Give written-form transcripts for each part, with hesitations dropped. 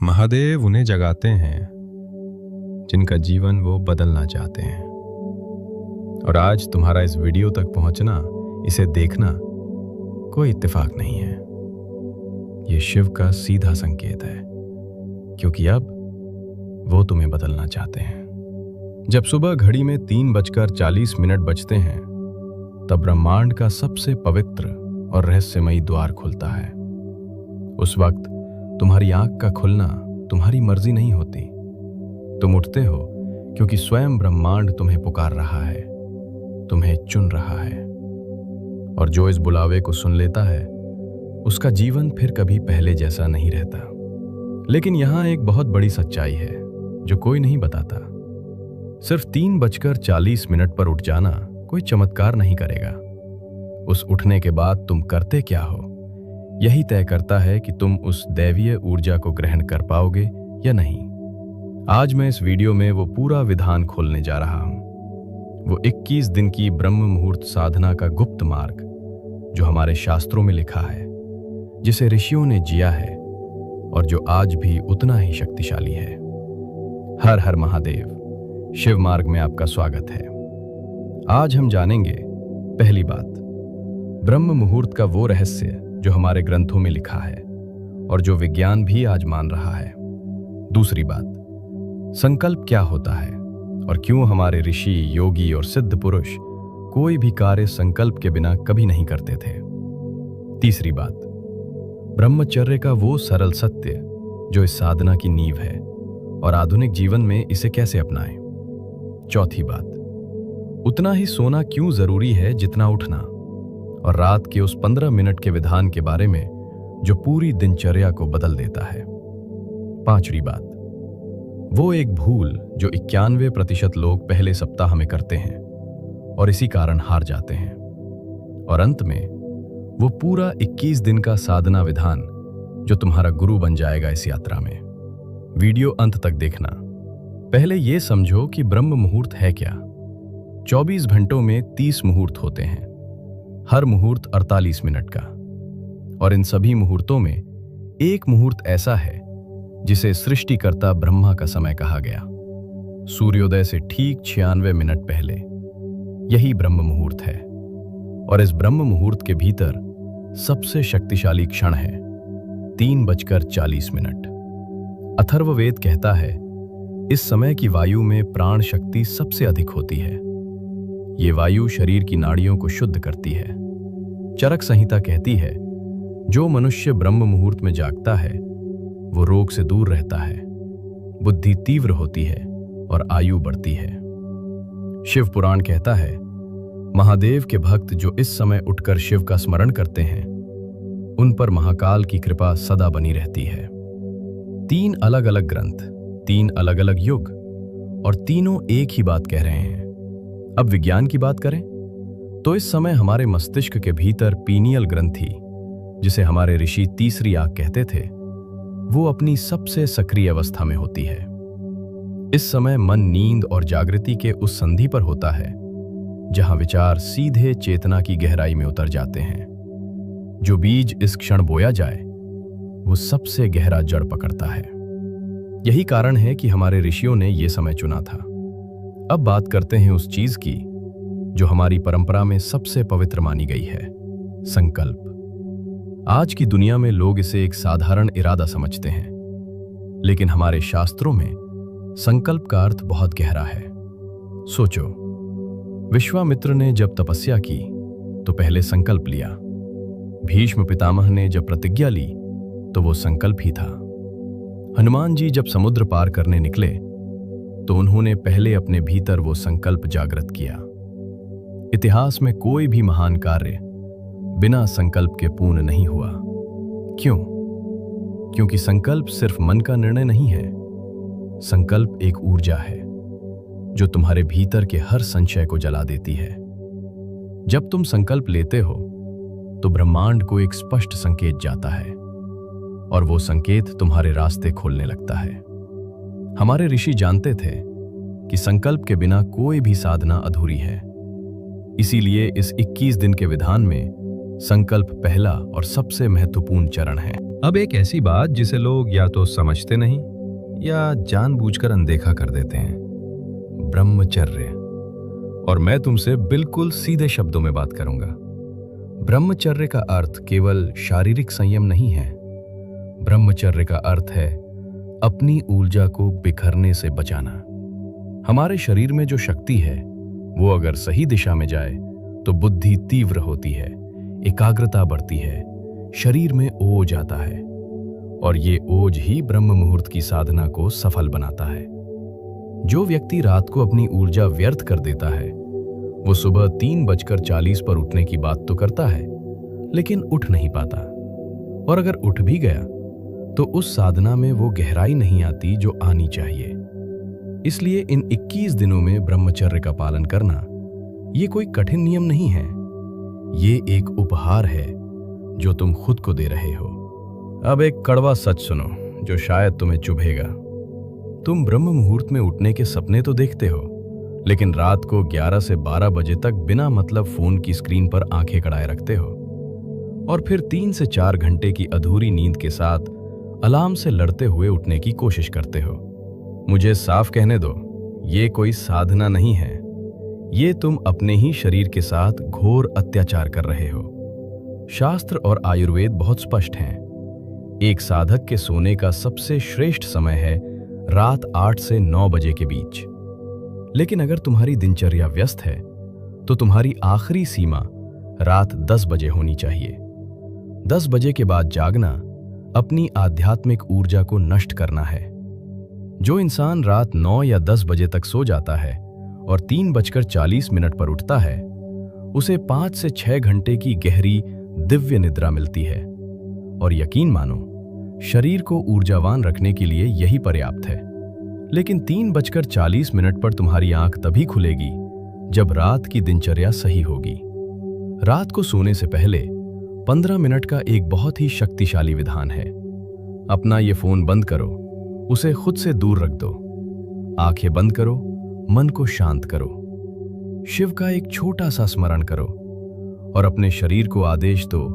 महादेव उन्हें जगाते हैं जिनका जीवन वो बदलना चाहते हैं। और आज तुम्हारा इस वीडियो तक पहुंचना, इसे देखना कोई इत्तेफाक नहीं है। ये शिव का सीधा संकेत है, क्योंकि अब वो तुम्हें बदलना चाहते हैं। जब सुबह घड़ी में 3:40 बजते हैं, तब ब्रह्मांड का सबसे पवित्र और रहस्यमयी द्वार खुलता है। उस वक्त तुम्हारी आंख का खुलना तुम्हारी मर्जी नहीं होती। तुम उठते हो क्योंकि स्वयं ब्रह्मांड तुम्हें पुकार रहा है, तुम्हें चुन रहा है। और जो इस बुलावे को सुन लेता है, उसका जीवन फिर कभी पहले जैसा नहीं रहता। लेकिन यहां एक बहुत बड़ी सच्चाई है जो कोई नहीं बताता। सिर्फ 3:40 पर उठ जाना कोई चमत्कार नहीं करेगा। उस उठने के बाद तुम करते क्या हो, यही तय करता है कि तुम उस दैवीय ऊर्जा को ग्रहण कर पाओगे या नहीं। आज मैं इस वीडियो में वो पूरा विधान खोलने जा रहा हूं, वो 21 दिन की ब्रह्म मुहूर्त साधना का गुप्त मार्ग जो हमारे शास्त्रों में लिखा है, जिसे ऋषियों ने जिया है और जो आज भी उतना ही शक्तिशाली है। हर हर महादेव, शिव मार्ग में आपका स्वागत है। आज हम जानेंगे, पहली बात, ब्रह्म मुहूर्त का वो रहस्य जो हमारे ग्रंथों में लिखा है और जो विज्ञान भी आज मान रहा है। दूसरी बात, संकल्प क्या होता है और क्यों हमारे ऋषि, योगी और सिद्ध पुरुष कोई भी कार्य संकल्प के बिना कभी नहीं करते थे। तीसरी बात, ब्रह्मचर्य का वो सरल सत्य जो इस साधना की नींव है और आधुनिक जीवन में इसे कैसे अपनाएं। चौथी बात, उतना ही सोना क्यों जरूरी है जितना उठना, और रात के उस 15 मिनट के विधान के बारे में जो पूरी दिनचर्या को बदल देता है। पांचवी बात, वो एक भूल जो 91% लोग पहले सप्ताह में करते हैं और इसी कारण हार जाते हैं। और अंत में वो पूरा 21 दिन का साधना विधान जो तुम्हारा गुरु बन जाएगा इस यात्रा में। वीडियो अंत तक देखना। पहले ये समझो कि ब्रह्म मुहूर्त है क्या। 24 घंटों में 30 मुहूर्त होते हैं, हर मुहूर्त 48 मिनट का। और इन सभी मुहूर्तों में एक मुहूर्त ऐसा है जिसे सृष्टिकर्ता ब्रह्मा का समय कहा गया। सूर्योदय से ठीक 96 मिनट पहले यही ब्रह्म मुहूर्त है। और इस ब्रह्म मुहूर्त के भीतर सबसे शक्तिशाली क्षण है 3:40। अथर्ववेद कहता है, इस समय की वायु में प्राण शक्ति सबसे अधिक होती है। ये वायु शरीर की नाड़ियों को शुद्ध करती है। चरक संहिता कहती है, जो मनुष्य ब्रह्म मुहूर्त में जागता है वो रोग से दूर रहता है, बुद्धि तीव्र होती है और आयु बढ़ती है। शिव पुराण कहता है, महादेव के भक्त जो इस समय उठकर शिव का स्मरण करते हैं, उन पर महाकाल की कृपा सदा बनी रहती है। 3 अलग अलग ग्रंथ, 3 अलग अलग युग, और तीनों एक ही बात कह रहे हैं। अब विज्ञान की बात करें तो इस समय हमारे मस्तिष्क के भीतर पीनियल ग्रंथि, जिसे हमारे ऋषि तीसरी आंख कहते थे, वो अपनी सबसे सक्रिय अवस्था में होती है। इस समय मन नींद और जागृति के उस संधि पर होता है जहां विचार सीधे चेतना की गहराई में उतर जाते हैं। जो बीज इस क्षण बोया जाए वो सबसे गहरा जड़ पकड़ता है। यही कारण है कि हमारे ऋषियों ने यह समय चुना था। अब बात करते हैं उस चीज की जो हमारी परंपरा में सबसे पवित्र मानी गई है, संकल्प। आज की दुनिया में लोग इसे एक साधारण इरादा समझते हैं, लेकिन हमारे शास्त्रों में संकल्प का अर्थ बहुत गहरा है। सोचो, विश्वामित्र ने जब तपस्या की तो पहले संकल्प लिया। भीष्म पितामह ने जब प्रतिज्ञा ली तो वो संकल्प ही था। हनुमान जी जब समुद्र पार करने निकले तो उन्होंने पहले अपने भीतर वो संकल्प जागृत किया। इतिहास में कोई भी महान कार्य बिना संकल्प के पूर्ण नहीं हुआ। क्यों? क्योंकि संकल्प सिर्फ मन का निर्णय नहीं है। संकल्प एक ऊर्जा है जो तुम्हारे भीतर के हर संशय को जला देती है। जब तुम संकल्प लेते हो तो ब्रह्मांड को एक स्पष्ट संकेत जाता है और वो संकेत तुम्हारे रास्ते खोलने लगता है। हमारे ऋषि जानते थे कि संकल्प के बिना कोई भी साधना अधूरी है। इसीलिए इस 21 दिन के विधान में संकल्प पहला और सबसे महत्वपूर्ण चरण है। अब एक ऐसी बात जिसे लोग या तो समझते नहीं या जानबूझकर अनदेखा कर देते हैं, ब्रह्मचर्य। और मैं तुमसे बिल्कुल सीधे शब्दों में बात करूंगा। ब्रह्मचर्य का अर्थ केवल शारीरिक संयम नहीं है। ब्रह्मचर्य का अर्थ है अपनी ऊर्जा को बिखरने से बचाना। हमारे शरीर में जो शक्ति है वो अगर सही दिशा में जाए तो बुद्धि तीव्र होती है, एकाग्रता बढ़ती है, शरीर में ओज आता है और ये ओज ही ब्रह्म मुहूर्त की साधना को सफल बनाता है। जो व्यक्ति रात को अपनी ऊर्जा व्यर्थ कर देता है वो सुबह 3:40 पर उठने की बात तो करता है लेकिन उठ नहीं पाता, और अगर उठ भी गया तो उस साधना में वो गहराई नहीं आती जो आनी चाहिए। इसलिए इन 21 दिनों में ब्रह्मचर्य का पालन करना ये कोई कठिन नियम नहीं है, ये एक उपहार है जो तुम खुद को दे रहे हो। अब एक कड़वा सच सुनो जो शायद तुम्हें चुभेगा। तुम ब्रह्म मुहूर्त में उठने के सपने तो देखते हो, लेकिन रात को 11 से 12 बजे तक बिना मतलब फोन की स्क्रीन पर आंखें गड़ाए रखते हो, और फिर 3 से 4 घंटे की अधूरी नींद के साथ अलार्म से लड़ते हुए उठने की कोशिश करते हो। मुझे साफ कहने दो, ये कोई साधना नहीं है, ये तुम अपने ही शरीर के साथ घोर अत्याचार कर रहे हो। शास्त्र और आयुर्वेद बहुत स्पष्ट हैं। एक साधक के सोने का सबसे श्रेष्ठ समय है रात 8 से 9 बजे के बीच। लेकिन अगर तुम्हारी दिनचर्या व्यस्त है तो तुम्हारी आखिरी सीमा रात 10 बजे होनी चाहिए। 10 बजे के बाद जागना अपनी आध्यात्मिक ऊर्जा को नष्ट करना है। जो इंसान रात 9 या 10 बजे तक सो जाता है और 3:40 पर उठता है, उसे 5 से 6 घंटे की गहरी दिव्य निद्रा मिलती है, और यकीन मानो शरीर को ऊर्जावान रखने के लिए यही पर्याप्त है। लेकिन 3:40 पर तुम्हारी आंख तभी खुलेगी जब रात की दिनचर्या सही होगी। रात को सोने से पहले 15 मिनट का एक बहुत ही शक्तिशाली विधान है। अपना ये फोन बंद करो, उसे खुद से दूर रख दो, आंखें बंद करो, मन को शांत करो, शिव का एक छोटा सा स्मरण करो और अपने शरीर को आदेश दो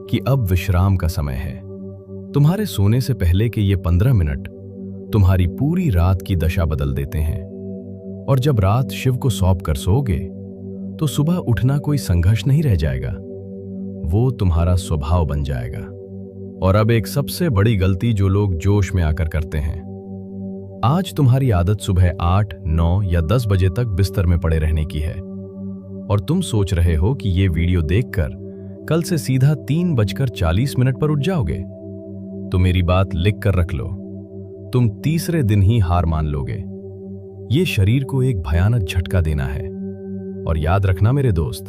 कि अब विश्राम का समय है। तुम्हारे सोने से पहले के ये 15 मिनट तुम्हारी पूरी रात की दशा बदल देते हैं, और जब रात शिव को सौंप कर सोओगे तो सुबह उठना कोई संघर्ष नहीं रह जाएगा, वो तुम्हारा स्वभाव बन जाएगा। और अब एक सबसे बड़ी गलती जो लोग जोश में आकर करते हैं। आज तुम्हारी आदत सुबह 8, 9 या 10 बजे तक बिस्तर में पड़े रहने की है, और तुम सोच रहे हो कि ये वीडियो देखकर कल से सीधा 3:40 पर उठ जाओगे। तो मेरी बात लिख कर रख लो, तुम तीसरे दिन ही हार मान लोगे। ये शरीर को एक भयानक झटका देना है, और याद रखना मेरे दोस्त,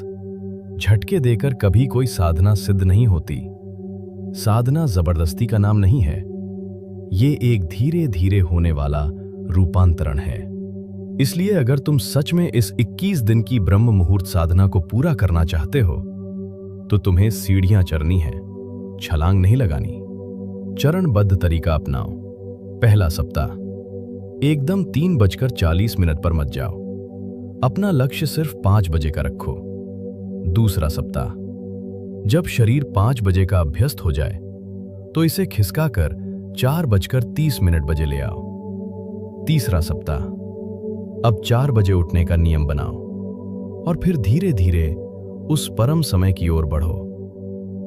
झटके देकर कभी कोई साधना सिद्ध नहीं होती। साधना जबरदस्ती का नाम नहीं है, ये एक धीरे धीरे होने वाला रूपांतरण है। इसलिए अगर तुम सच में इस 21 दिन की ब्रह्म मुहूर्त साधना को पूरा करना चाहते हो तो तुम्हें सीढ़ियां चढ़नी है, छलांग नहीं लगानी। चरणबद्ध तरीका अपनाओ। पहला सप्ताह, एकदम 3:40 पर मत जाओ, अपना लक्ष्य सिर्फ 5 बजे का रखो। दूसरा सप्ताह, जब शरीर 5 बजे का अभ्यस्त हो जाए तो इसे खिसकाकर 4:30 बजे ले आओ। तीसरा सप्ताह, अब 4 बजे उठने का नियम बनाओ, और फिर धीरे धीरे उस परम समय की ओर बढ़ो,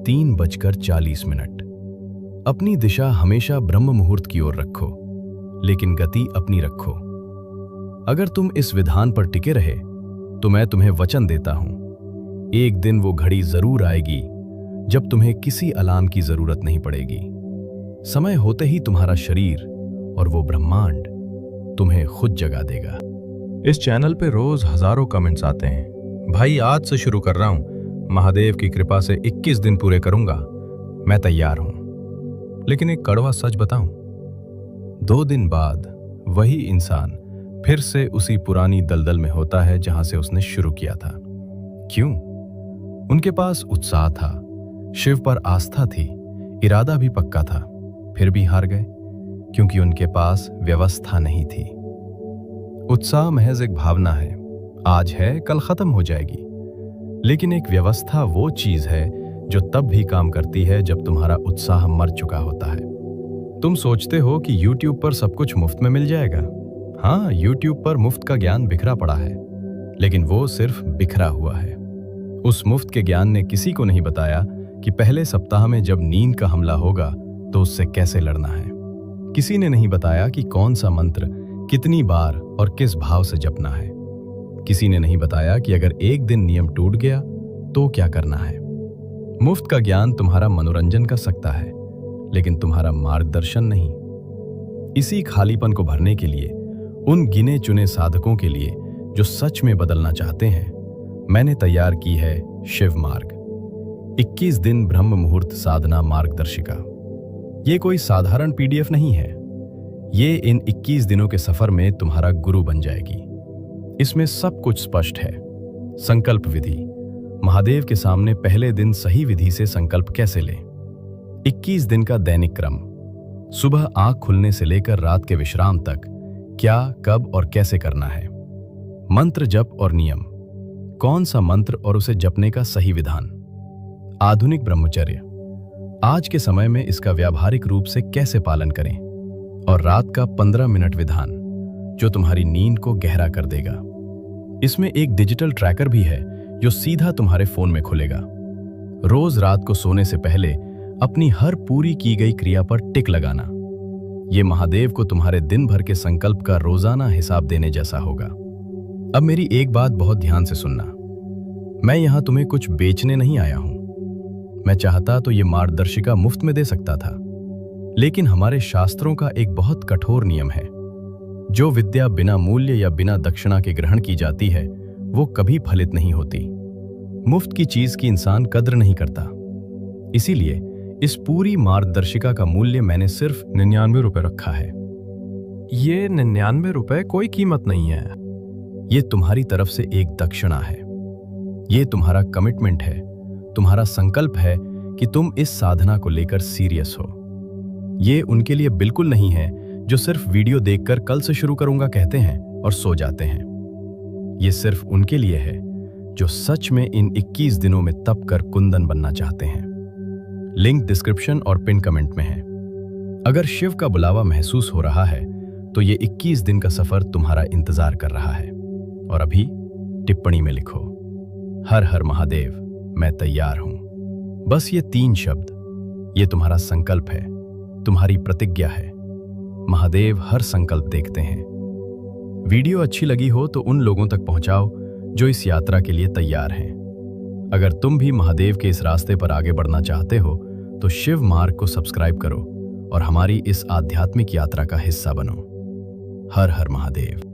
3:40। अपनी दिशा हमेशा ब्रह्म मुहूर्त की ओर रखो, लेकिन गति अपनी रखो। अगर तुम इस विधान पर टिके रहे तो मैं तुम्हें वचन देता हूं, एक दिन वो घड़ी जरूर आएगी जब तुम्हें किसी अलार्म की जरूरत नहीं पड़ेगी। समय होते ही तुम्हारा शरीर और वो ब्रह्मांड तुम्हें खुद जगा देगा। इस चैनल पे रोज हजारों कमेंट्स आते हैं, भाई आज से शुरू कर रहा हूं, महादेव की कृपा से 21 दिन पूरे करूंगा, मैं तैयार हूं। लेकिन एक कड़वा सच बताऊं, 2 दिन बाद वही इंसान फिर से उसी पुरानी दलदल में होता है जहां से उसने शुरू किया था। क्यों? उनके पास उत्साह था, शिव पर आस्था थी, इरादा भी पक्का था, फिर भी हार गए क्योंकि उनके पास व्यवस्था नहीं थी। उत्साह महज एक भावना है, आज है कल खत्म हो जाएगी, लेकिन एक व्यवस्था वो चीज है जो तब भी काम करती है जब तुम्हारा उत्साह मर चुका होता है। तुम सोचते हो कि YouTube पर सब कुछ मुफ्त में मिल जाएगा। हाँ, YouTube पर मुफ्त का ज्ञान बिखरा पड़ा है, लेकिन वो सिर्फ बिखरा हुआ है। उस मुफ्त के ज्ञान ने किसी को नहीं बताया कि पहले सप्ताह में जब नींद का हमला होगा तो उससे कैसे लड़ना है। किसी ने नहीं बताया कि कौन सा मंत्र कितनी बार और किस भाव से जपना है। किसी ने नहीं बताया कि अगर एक दिन नियम टूट गया तो क्या करना है। मुफ्त का ज्ञान तुम्हारा मनोरंजन कर सकता है, लेकिन तुम्हारा मार्गदर्शन नहीं। इसी खालीपन को भरने के लिए, उन गिने चुने साधकों के लिए जो सच में बदलना चाहते हैं, मैंने तैयार की है शिव मार्ग 21 दिन ब्रह्म मुहूर्त साधना मार्गदर्शिका। ये कोई साधारण PDF नहीं है। ये इन 21 दिनों के सफर में तुम्हारा गुरु बन जाएगी। इसमें सब कुछ स्पष्ट है। संकल्प विधि, महादेव के सामने पहले दिन सही विधि से संकल्प कैसे लें। 21 दिन का दैनिक क्रम, सुबह आंख खुलने से लेकर रात के विश्राम तक क्या, कब और कैसे करना है। मंत्र जप और नियम, कौन सा मंत्र और उसे जपने का सही विधान। आधुनिक ब्रह्मचर्य, आज के समय में इसका व्यावहारिक रूप से कैसे पालन करें। और रात का 15 मिनट विधान, जो तुम्हारी नींद को गहरा कर देगा। इसमें एक डिजिटल ट्रैकर भी है जो सीधा तुम्हारे फोन में खुलेगा। रोज रात को सोने से पहले अपनी हर पूरी की गई क्रिया पर टिक लगाना। ये महादेव को तुम्हारे दिन भर के संकल्प का रोजाना हिसाब देने जैसा होगा। अब मेरी एक बात बहुत ध्यान से सुनना। मैं यहां तुम्हें कुछ बेचने नहीं आया हूं। मैं चाहता तो ये मार्गदर्शिका मुफ्त में दे सकता था, लेकिन हमारे शास्त्रों का एक बहुत कठोर नियम है। जो विद्या बिना मूल्य या बिना दक्षिणा के ग्रहण की जाती है वो कभी फलित नहीं होती। मुफ्त की चीज की इंसान कद्र नहीं करता। इसीलिए इस पूरी मार्गदर्शिका का मूल्य मैंने सिर्फ 99 रुपए रखा है। ये 99 रुपए कोई कीमत नहीं है। ये तुम्हारी तरफ से एक दक्षिणा है। ये तुम्हारा कमिटमेंट है, तुम्हारा संकल्प है कि तुम इस साधना को लेकर सीरियस हो। ये उनके लिए बिल्कुल नहीं है जो सिर्फ वीडियो देखकर कल से शुरू करूंगा कहते हैं और सो जाते हैं। ये सिर्फ उनके लिए है जो सच में इन 21 दिनों में तप कर कुंदन बनना चाहते हैं। लिंक डिस्क्रिप्शन और पिन कमेंट में है। अगर शिव का बुलावा महसूस हो रहा है तो ये 21 दिन का सफर तुम्हारा इंतजार कर रहा है। और अभी टिप्पणी में लिखो, हर हर महादेव, मैं तैयार हूं। बस ये 3 शब्द, ये तुम्हारा संकल्प है, तुम्हारी प्रतिज्ञा है। महादेव हर संकल्प देखते हैं। वीडियो अच्छी लगी हो तो उन लोगों तक पहुंचाओ जो इस यात्रा के लिए तैयार हैं। अगर तुम भी महादेव के इस रास्ते पर आगे बढ़ना चाहते हो तो शिव मार्ग को सब्सक्राइब करो और हमारी इस आध्यात्मिक यात्रा का हिस्सा बनो। हर हर महादेव।